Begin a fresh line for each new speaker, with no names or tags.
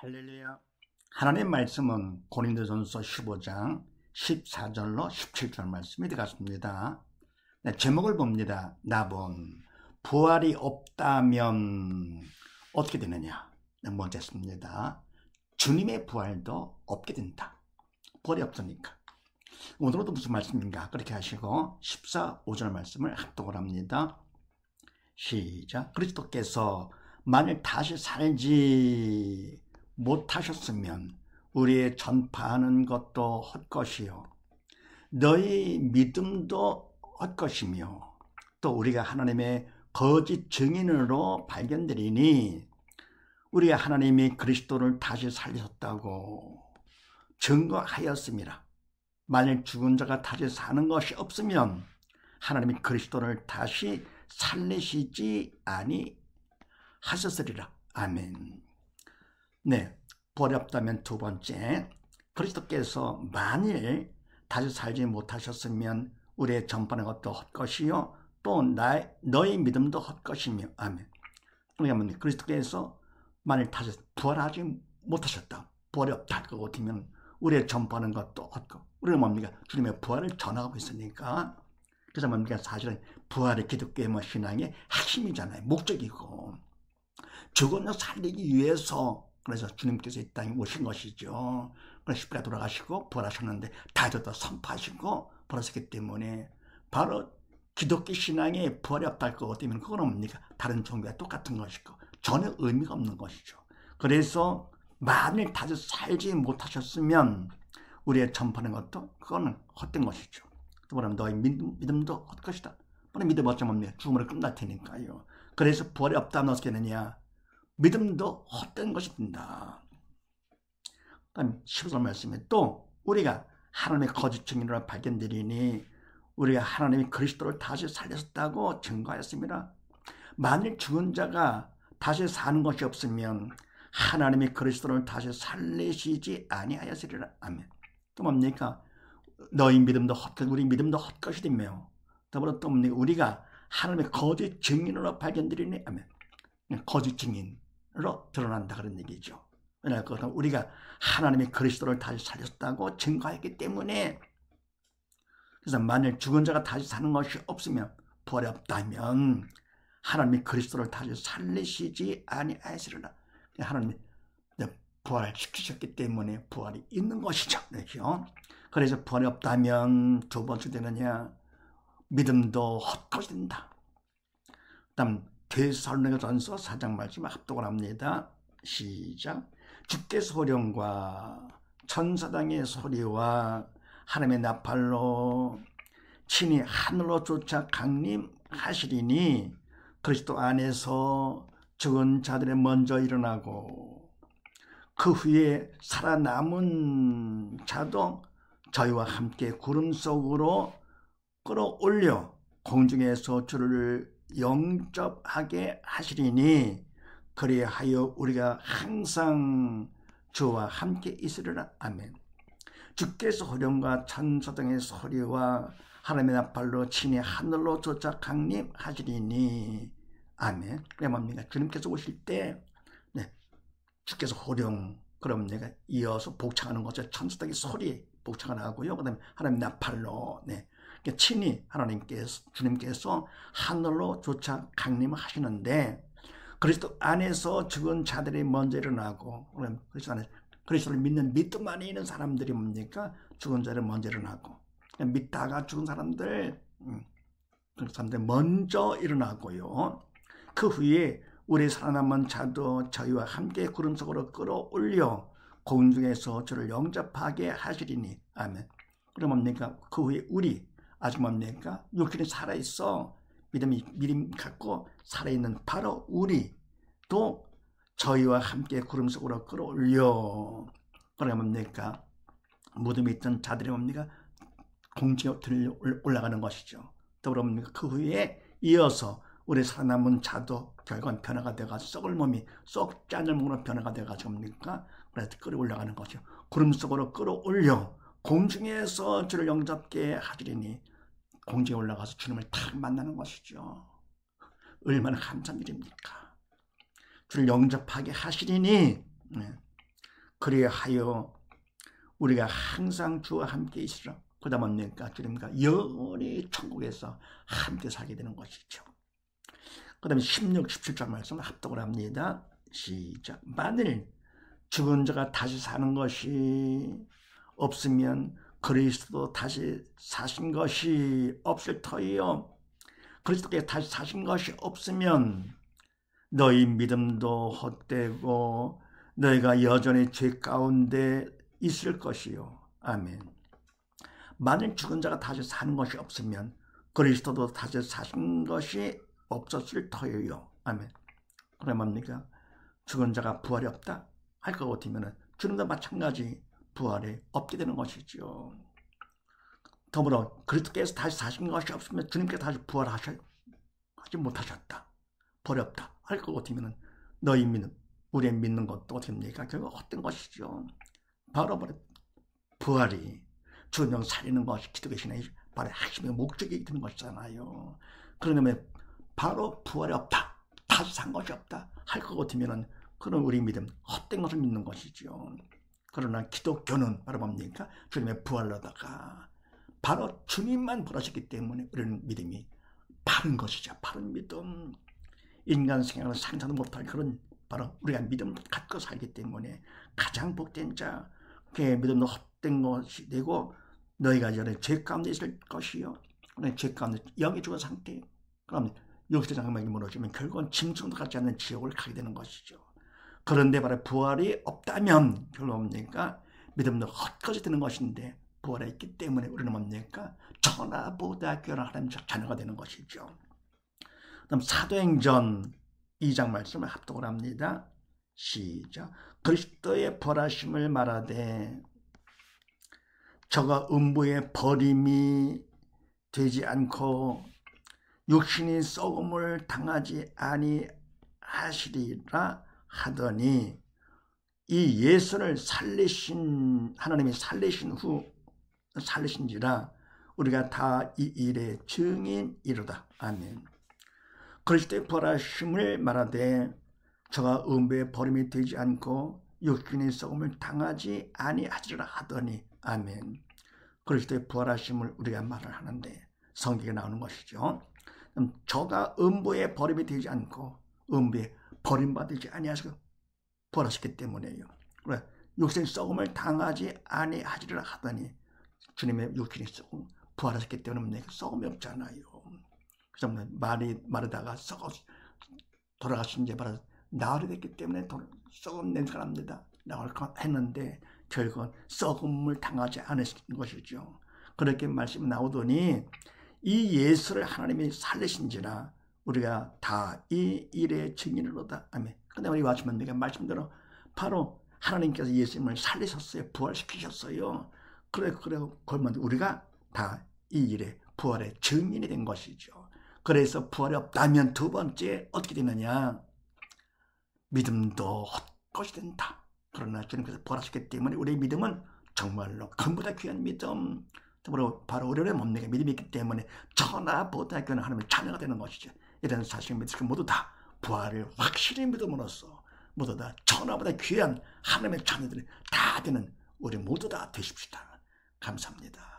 할렐루야. 하나님의 말씀은 고린도전서 15장 14절로 17절 말씀이 들어갔습니다. 네, 제목을 봅니다. 나본 부활이 없다면 어떻게 되느냐. 네, 먼저였습니다. 주님의 부활도 없게 된다. 부활이 없으니까. 오늘은 또 무슨 말씀인가? 그렇게 하시고 14, 5절 말씀을 합독을 합니다. 시작. 그리스도께서 만일 다시 살지 못하셨으면 우리의 전파하는 것도 헛것이요 너희 믿음도 헛것이며 또 우리가 하나님의 거짓 증인으로 발견되리니 우리가 하나님이 그리스도를 다시 살리셨다고 증거하였습니다. 만일 죽은 자가 다시 사는 것이 없으면 하나님이 그리스도를 다시 살리시지 아니하셨으리라. 아멘. 네, 부활이 없다면 두 번째, 그리스도께서 만일 다시 살지 못하셨으면 우리의 전파는 것도 헛것이요 또 너희 믿음도 헛것이며. 아멘. 그러니까 그리스도께서 만일 다시 부활하지 못하셨다, 부활이 없다 그 같으면 우리의 전파는 것도 헛것. 우리는 뭡니까? 주님의 부활을 전하고 있으니까. 그래서 뭡니까? 사실은 부활이 기독교의 신앙의 핵심이잖아요. 목적이고 죽은 자 살리기 위해서 그래서 주님께서 이 땅에 오신 것이죠. 그래서 십자가에 돌아가시고 부활하셨는데 다들 또 선포하시고 부활하셨기 때문에 바로 기독교 신앙의 부활이 없다 할 것 같으면 그건 뭡니까? 다른 종교와 똑같은 것이고 전혀 의미가 없는 것이죠. 그래서 만일 다시 살지 못하셨으면 우리의 전파하는 것도 그거는 헛된 것이죠. 또 뭐냐면 너희 믿음도 헛것이다. 믿어봤자 뭡니까? 죽음으로 끝날 테니까요. 그래서 부활이 없다면 어떻게 되느냐? 믿음도 헛된 것이 된다. 그다음 15절 말씀에 또 우리가 하나님의 거짓 증인으로 발견되리니 우리가 하나님이 그리스도를 다시 살리셨다고 증거하였습니다. 만일 죽은 자가 다시 사는 것이 없으면 하나님이 그리스도를 다시 살리시지 아니하였으리라. 아멘. 또 뭡니까? 너희 믿음도 헛것, 우리 믿음도 헛것이 되며 더불어 또 뭡니까? 우리가 하나님의 거짓 증인으로 발견되리니. 아멘. 거짓 증인으로 드러난다 그런 얘기죠. 왜냐하면 우리가 하나님의 그리스도를 다시 살렸다고 증거했기 때문에. 그래서 만일 죽은 자가 다시 사는 것이 없으면 부활이 없다면 하나님이 그리스도를 다시 살리시지 아니하시리라. 하나님이 부활시키셨기 때문에 부활이 있는 것이죠. 그렇죠? 그래서 부활이 없다면 두 번째 되느냐? 믿음도 헛것이 된다. 다음 데살로니가전서 4장 말씀을 합독을 합니다. 시작. 주께 소령과 천사장의 소리와 하나님의 나팔로 친히 하늘로 쫓아 강림하시리니 그리스도 안에서 죽은 자들의 먼저 일어나고 그 후에 살아남은 자도 저희와 함께 구름 속으로 끌어올려 공중에서 주를 영접하게 하시리니 그리하여 우리가 항상 주와 함께 있으리라. 아멘. 주께서 호령과 천사등의 소리와 하나님의 나팔로 친히 하늘로 쫓아 강림하시리니. 아멘. 그래 뭡니까? 주님께서 오실 때 주께서 호령, 그럼 내가 이어서 복창하는 거죠. 천사등의 소리 복창을 하고요. 그 다음에 하나님 나팔로 친히 주님께서 하늘로 쫓아 강림하시는데 그리스도 안에서 죽은 자들이 먼저 일어나고 그리스도를 믿는 믿음 안에 있는 사람들이 뭡니까? 죽은 자들이 먼저 일어나고 믿다가 죽은 사람들 먼저 일어나고요. 그 후에 우리 살아남은 자도 저희와 함께 구름 속으로 끌어올려 공중에서 저를 영접하게 하시리니. 아멘. 그럼 뭡니까? 그 후에 우리 아직 뭡니까? 육신이 살아있어. 믿음 갖고 살아있는 바로 우리도 저희와 함께 구름 속으로 끌어올려. 그러면 뭡니까? 무덤에 있던 자들이 뭡니까? 공중에 올라가는 것이죠. 더불어 뭡니까? 그 후에 이어서 우리 살아남은 자도 결국은 변화가 돼가지고 썩을 몸이 썩지 않을 몸으로 변화가 돼가지고 뭡니까? 그래서 끌어올라가는 것이죠. 구름 속으로 끌어올려 공중에서 주를 영접게 하시리니 공중에 올라가서 주님을 탁 만나는 것이죠. 얼마나 감사한 일입니까? 주를 영접하게 하시리니 그리하여 우리가 항상 주와 함께 있으라. 그러다 뭡니까? 주님과 영원히 천국에서 함께 살게 되는 것이죠. 그 다음에 16, 17절 말씀을 합독을 합니다. 시작. 만일 죽은 자가 다시 사는 것이 없으면 그리스도 다시 사신 것이 없을 터이요. 그리스도께서 다시 사신 것이 없으면 너희 믿음도 헛되고 너희가 여전히 죄 가운데 있을 것이요. 아멘. 만일 죽은 자가 다시 사는 것이 없으면 그리스도도 다시 사신 것이 없었을 터이요. 아멘. 그래 뭡니까? 죽은 자가 부활이 없다 할 것 같으면 주님도 마찬가지 부활이 없게 되는 것이죠. 더불어 그리스도께서 다시 사신 것이 없으면 주님께서 다시 부활하지 못하셨다. 부활이 없다 할 것 같으면 너희 믿음, 우리의 믿는 것도 어떻게 됩니까? 결국 헛된 것이죠. 바로 부활이 죽은 영 살리는 것이 기독교 신앙의 바로 핵심의 목적이 되는 것이잖아요. 그러면 바로 부활이 없다, 다시 산 것이 없다 할 것 같으면 그런 우리 믿음 헛된 것을 믿는 것이죠. 그러나 기독교는 바로 뭡니까? 주님의 부활로다가 바로 주님만 부활하셨기 때문에 우리는 믿음이 바른 것이죠. 바른 믿음. 인간 생각을 상상도 못할 그런 바로 우리가 믿음을 갖고 살기 때문에 가장 복된 자, 그의 믿음도 헛된 것이 되고 너희가 전에 죄 가운데 있을 것이요. 죄 가운데 영이 죽은 상태. 그럼 여기서 장막이 무너지면 결국은 짐승도 갖지 않는 지옥을 가게 되는 것이죠. 그런데 바로 부활이 없다면 결국 뭡니까? 믿음도 헛것이 되는 것인데 부활이 있기 때문에 우리는 뭡니까? 천하보다 귀한 하나님의 자녀가 되는 것이죠. 그다음 사도행전 2장 말씀을 합독을 합니다. 시작. 그리스도의 부활하심을 말하되 저가 음부의 버림이 되지 않고 육신이 썩음을 당하지 아니하시리라 하더니 이 예수를 살리신 하나님이 살리신지라 우리가 다 이 일의 증인이로다. 아멘. 그리스도의 부활하심을 말하되 저가 음부의 버림이 되지 않고 육신의 썩음을 당하지 아니하시리라 하더니 아멘. 그리스도의 부활하심을 우리가 말을 하는데 성경에 나오는 것이죠. 저가 음부의 버림이 되지 않고 음부에 버림받지 아니하시고 부활하셨기 때문에요. 그래 육신의 썩음을 당하지 아니하시리라 하더니 주님의 육신이 썩음 부활하셨기 때문에 썩음이 없잖아요. 그래서 마르다가 돌아가신 지 바로 나흘이 됐기 때문에 썩은 냄새가 납니다. 나흘 했는데 결국은 썩음을 당하지 않으신 것이죠. 그렇게 말씀이 나오더니 이 예수를 하나님이 살리신지라 우리가 다 이 일의 증인으로다. 아멘. 근데 우리 마지막 내가 말씀대로 바로 하나님께서 예수님을 살리셨어요. 부활시키셨어요. 그러면 우리가 다 이 일의 부활의 증인이 된 것이죠. 그래서 부활이 없다면 두 번째 어떻게 되느냐? 믿음도 헛것이 된다. 그러나 주님께서 부활하셨기 때문에 우리의 믿음은 정말로 금보다 귀한 믿음. 바로 우리의 몸내게 믿음이 있기 때문에 천하보다 귀한 하나님의 자녀가 되는 것이죠. 이런 사실을 믿으시고 모두 다 부활을 확실히 믿음으로써 모두 다 천하보다 귀한 하나님의 자녀들이 다 되는 우리 모두 다 되십시다. 감사합니다.